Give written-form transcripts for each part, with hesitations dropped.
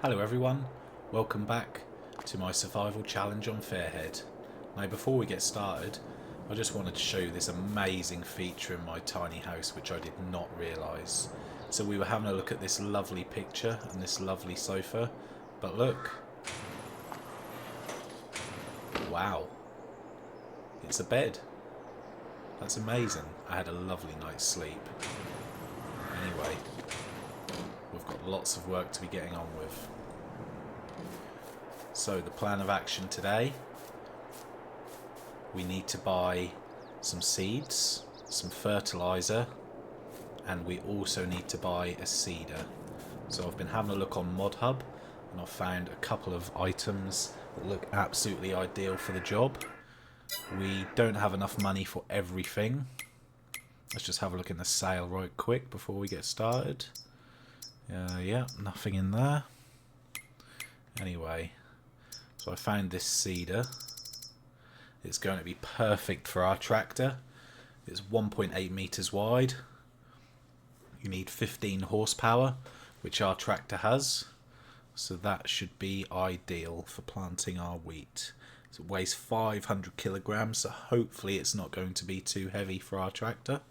Hello everyone, welcome back to my survival challenge on Fairhead. Now before we get started, I just wanted to show you this amazing feature in my tiny house which I did not realise. So we were having a look at this lovely picture and this lovely sofa, but look. Wow. It's a bed. That's amazing. I had a lovely night's sleep. Anyway, we've got lots of work to be getting on with. So the plan of action today, we need to buy some seeds, some fertiliser, and we also need to buy a seeder. So I've been having a look on ModHub and I've found a couple of items that look absolutely ideal for the job. We don't have enough money for everything. Let's just have a look in the sale right quick before we get started. Yeah, nothing in there. Anyway, so I found this seeder. It's going to be perfect for our tractor. It's 1.8 meters wide. You need 15 horsepower, which our tractor has. So that should be ideal for planting our wheat. So it weighs 500 kilograms, so hopefully it's not going to be too heavy for our tractor.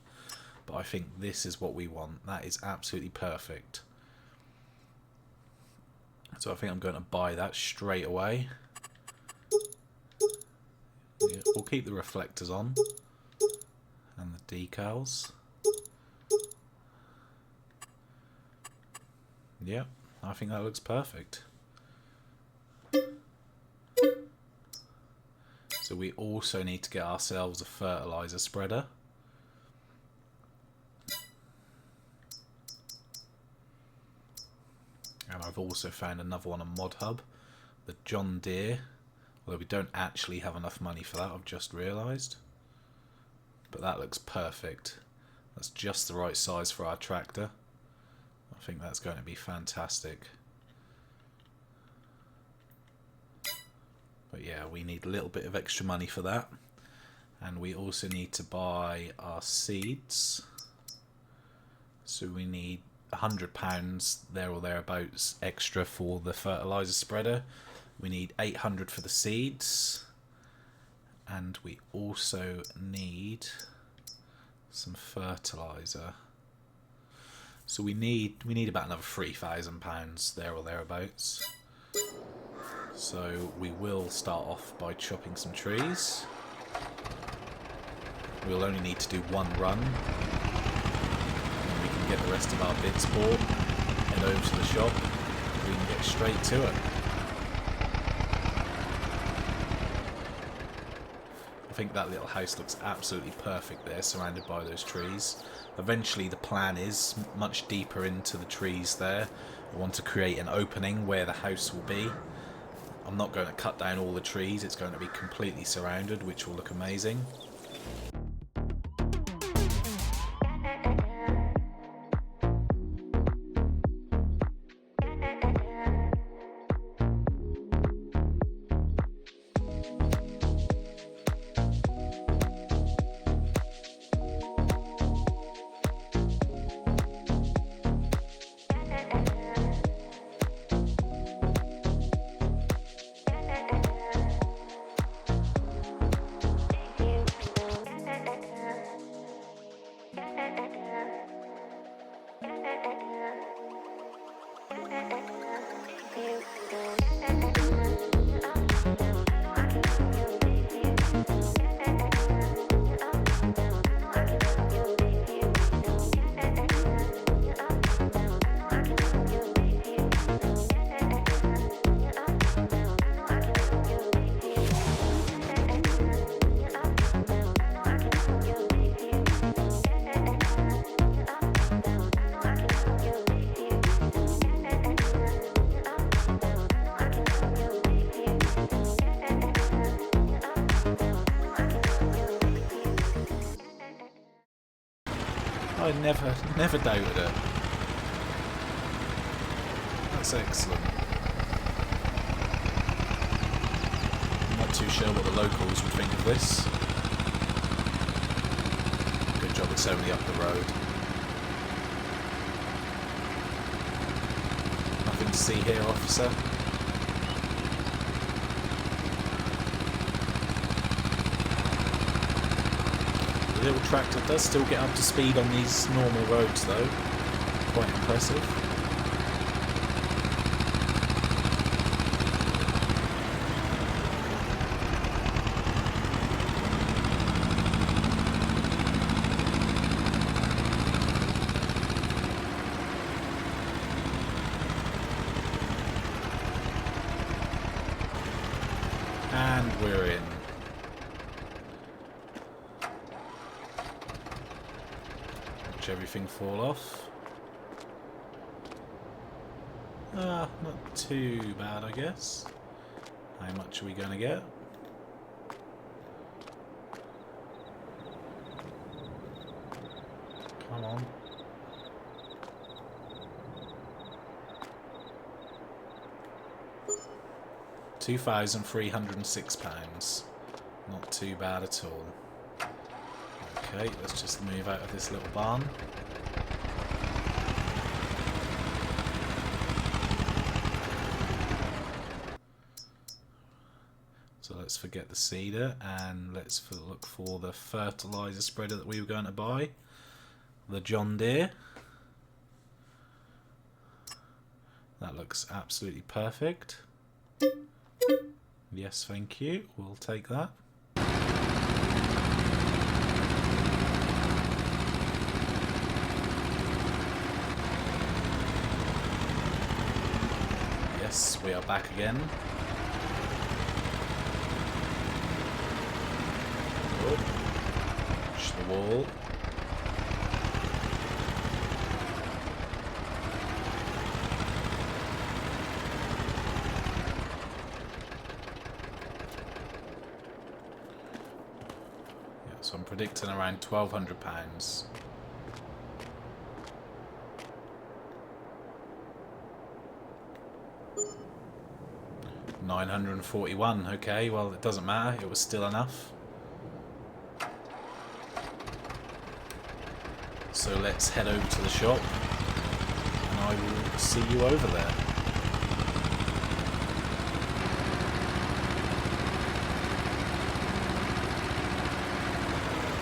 But I think this is what we want. That is absolutely perfect. So I think I'm going to buy that straight away. Yeah, we'll keep the reflectors on and the decals. Yep, I think that looks perfect. So we also need to get ourselves a fertiliser spreader. And I've also found another one on ModHub, the John Deere, although we don't actually have enough money for that, I've just realised. But that looks perfect. That's just the right size for our tractor. I think that's going to be fantastic. But yeah, we need a little bit of extra money for that. And we also need to buy our seeds. So we need £100 there or thereabouts extra for the fertiliser spreader. We need 800 for the seeds. And we also need some fertiliser. So we need about another £3,000 there or thereabouts. So we will start off by chopping some trees. We'll only need to do one run. And we can get the rest of our bits bought, head over to the shop, we can get straight to it. I think that little house looks absolutely perfect there, surrounded by those trees. Eventually the plan is much deeper into the trees there. I want to create an opening where the house will be. I'm not going to cut down all the trees, it's going to be completely surrounded, which will look amazing. I never doubted it. That's excellent. I'm not too sure what the locals would think of this. Good job it's only up the road. to see here, officer? The little tractor does still get up to speed on these normal roads though. Quite impressive. And we're in. Watch everything fall off. Not too bad, I guess. How much are we going to get? Come on. £2,306. Not too bad at all. Okay, let's just move out of this little barn. So let's forget the seeder and let's look for the fertilizer spreader that we were going to buy. The John Deere. That looks absolutely perfect. Yes, thank you. We'll take that. Yes, we are back again. Oh, push the wall. So I'm predicting around £1,200. £941. Okay, well it doesn't matter. It was still enough. So let's head over to the shop, and I will see you over there.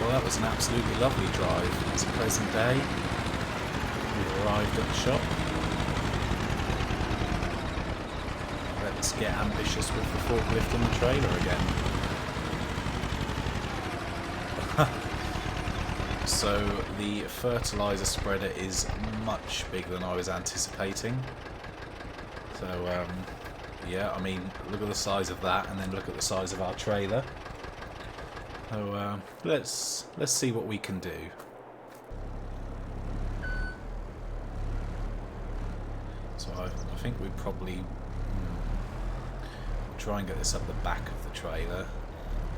Well, that was an absolutely lovely drive. It's a pleasant day. We've arrived at the shop. Let's get ambitious with the forklift and the trailer again. So the fertilizer spreader is much bigger than I was anticipating. So yeah, I mean, look at the size of that, and then look at the size of our trailer. So let's see what we can do. So I think we probably try and get this up the back of the trailer,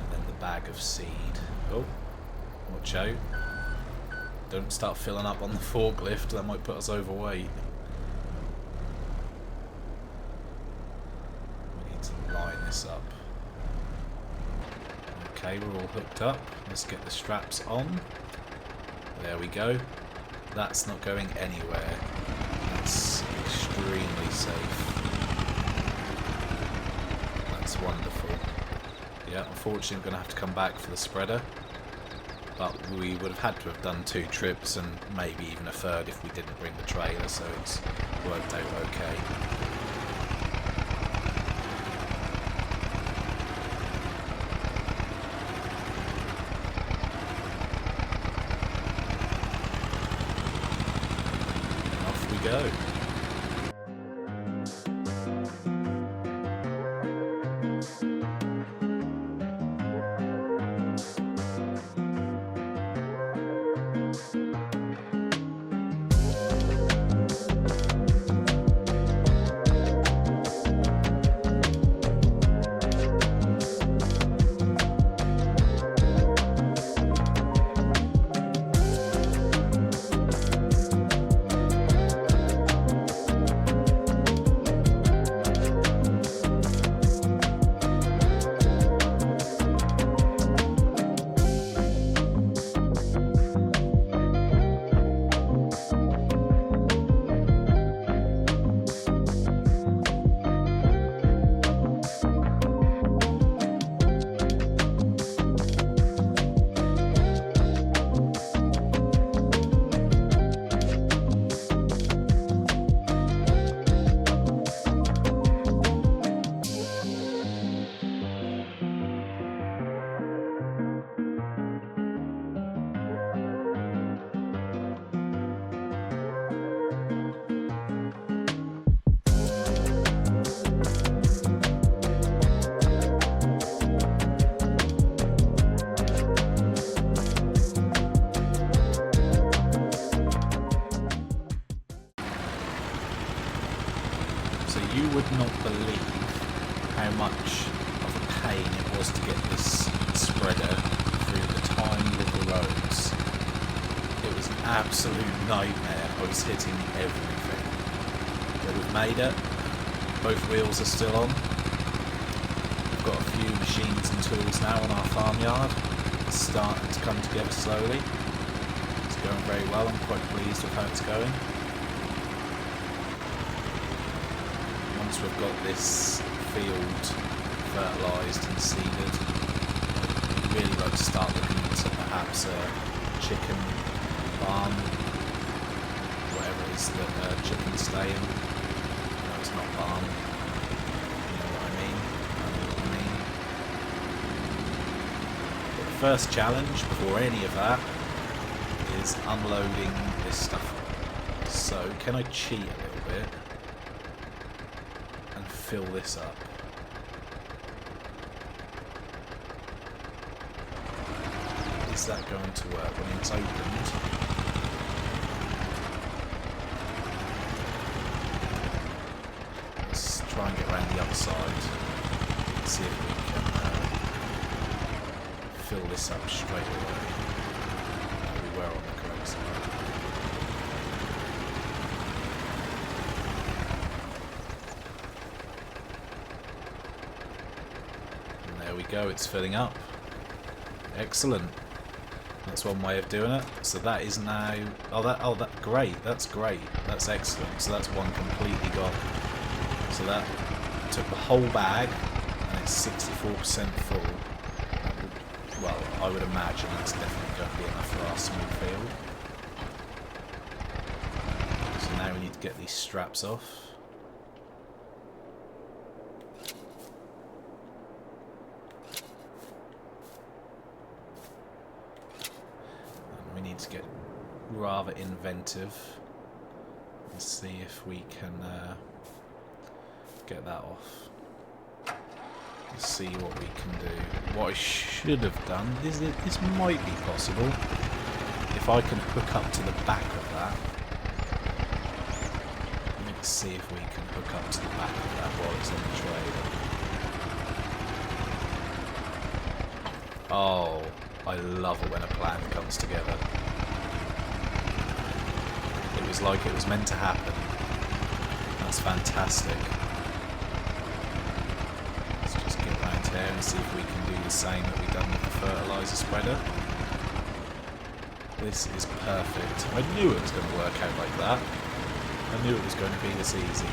and then the bag of seed. Oh, watch out! Don't start filling up on the forklift. That might put us overweight. We need to line this up. Okay, we're all hooked up. Let's get the straps on. There we go. That's not going anywhere. That's extremely safe. That's wonderful. Yeah, unfortunately I'm going to have to come back for the spreader. But we would have had to have done 2 trips and maybe even a third if we didn't bring the trailer, so it's worked out okay. Go. cannot believe how much of a pain it was to get this spreader through the tiny little roads. It was an absolute nightmare. I was hitting everything. But we've made it. Both wheels are still on. We've got a few machines and tools now on our farmyard. It's starting to come together slowly. It's going very well. I'm quite pleased with how it's going. Once we've got this field fertilised and seeded, I'd really like to start looking into perhaps a chicken farm, whatever it is that chickens stay in. No, it's not barn. You know what I mean? But the first challenge before any of that is unloading this stuff. So, can I cheat a little bit and fill this up? Is that going to work when it's opened? Let's try and get around the other side. See if we can fill this up straight away. We were on the correct side. And there we go, it's filling up. Excellent. That's one way of doing it. So that is now... that great. That's great. That's excellent. So that's one completely gone. So that took the whole bag, and it's 64% full. Well, I would imagine that's definitely going to be enough for our small field. So now we need to get these straps off. To get rather inventive and see if we can get that off. Let's see what we can do. What I should have done is this might be possible if I can hook up to the back of that. Let's see if we can hook up to the back of that while it's on the trailer. Oh, I love it when a plan comes together. It was like it was meant to happen. That's fantastic. Let's just get round here and see if we can do the same that we've done with the fertiliser spreader. This is perfect. I knew it was going to work out like that. I knew it was going to be this easy.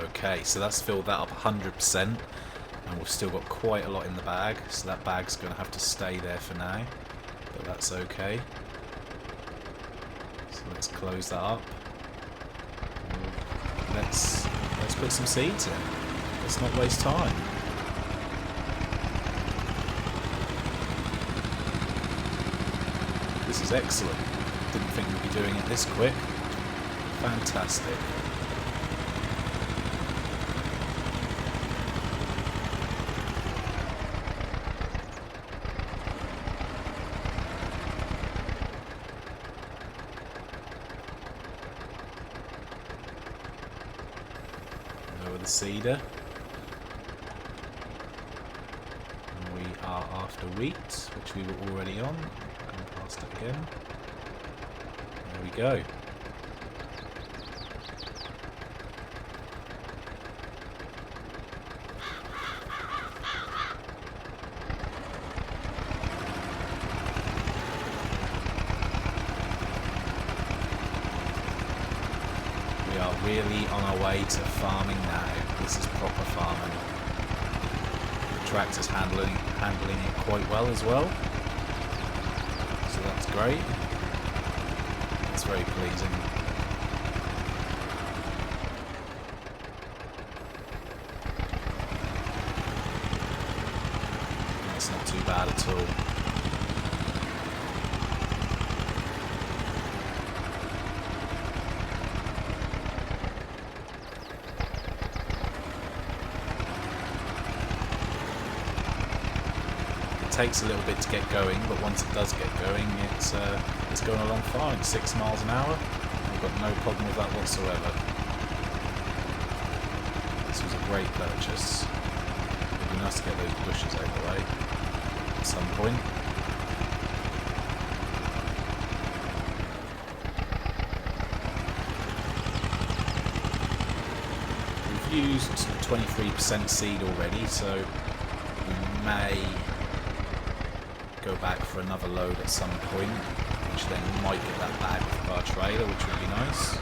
Okay, so that's filled that up 100%. And we've still got quite a lot in the bag, so that bag's going to have to stay there for now, but that's okay. So let's close that up. Let's put some seeds in. Let's not waste time. This is excellent. Didn't think we'd be doing it this quick. Fantastic. The seeder. And we are after wheat, which we were already on. Going past it again. There we go. We are really on our way to farming now. This is proper farming. The tractor's handling it quite well as well. So that's great. That's very pleasing. That's not too bad at all. takes a little bit to get going, but once it does get going, it's going along fine. 6 miles an hour. I've got no problem with that whatsoever. This was a great purchase. It'd be nice to get those bushes out of the way at some point. We've used 23% seed already, so we may go back for another load at some point, which then might get that bag of our trailer, which would be nice.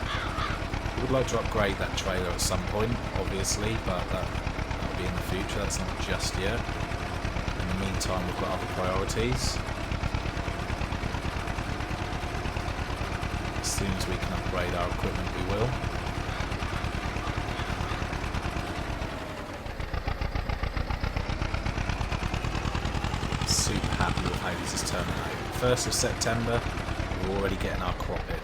We would like to upgrade that trailer at some point, obviously, but that'll be in the future. That's not just yet. In the meantime, we've got other priorities. As soon as we can upgrade our equipment, we will. Super happy with how this is turning out. 1st of September, we're already getting our crop in.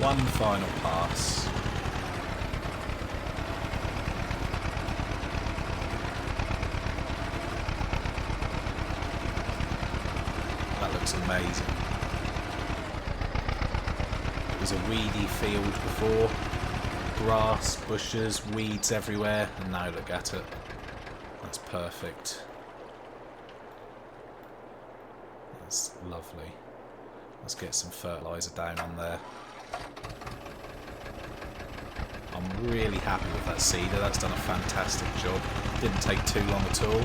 One final pass. That looks amazing. It was a weedy field before. Grass, bushes, weeds everywhere, and now look at it. That's perfect. That's lovely. Let's get some fertiliser down on there. I'm really happy with that seeder. That's done a fantastic job. Didn't take too long at all.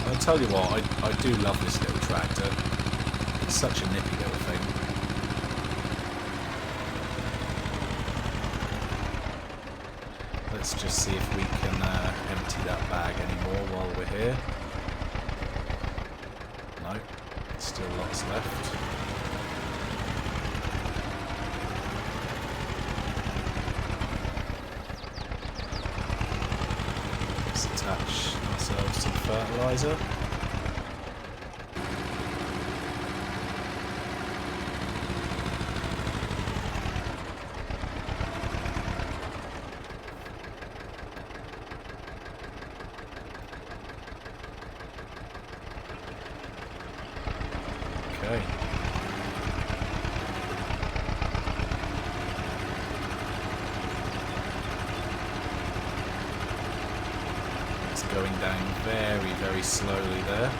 I'll tell you what, I do love this little tractor. It's such a nippy little thing. Let's just see if we can empty that bag anymore while we're here. No, still lots left. Let's attach ourselves some fertiliser. Okay. going down very, very slowly there.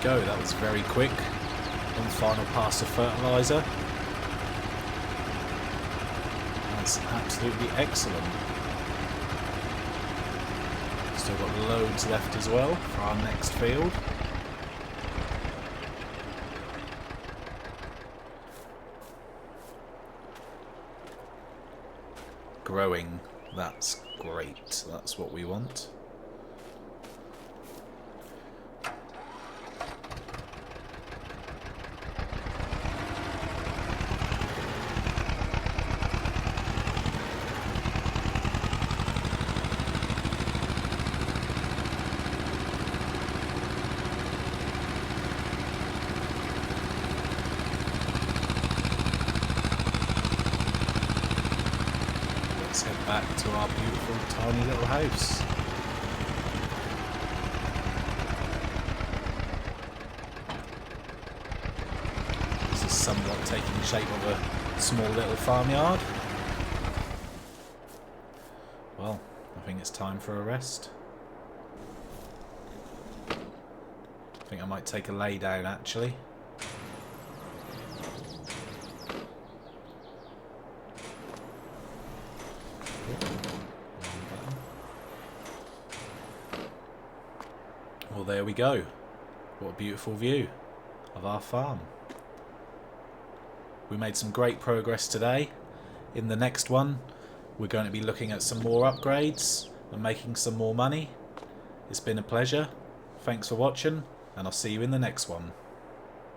Go. That was very quick. One final pass of fertiliser. That's absolutely excellent. Still got loads left as well for our next field. Growing. That's great. That's what we want. Back to our beautiful tiny little house. This is somewhat taking the shape of a small little farmyard. Well, I think it's time for a rest. I think I might take a lay down actually. Well, there we go. What a beautiful view of our farm. We made some great progress today. In the next one, we're going to be looking at some more upgrades and making some more money. It's been a pleasure. Thanks for watching, and I'll see you in the next one.